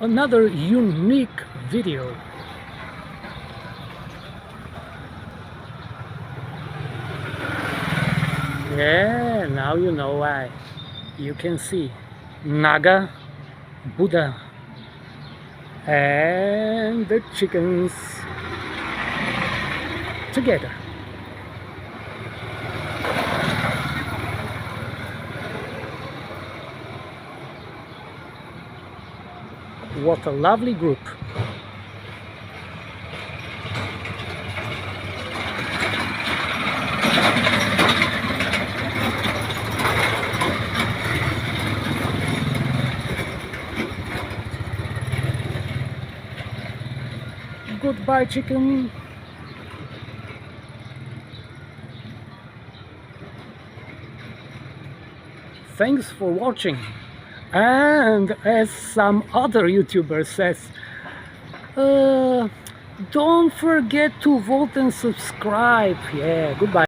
another unique video. Yeah, now you know why. You can see Naga, Buddha, and the chickens together. What a lovely group. Goodbye, chicken. Thanks for watching. And as some other YouTuber says, don't forget to vote and subscribe. Yeah, goodbye.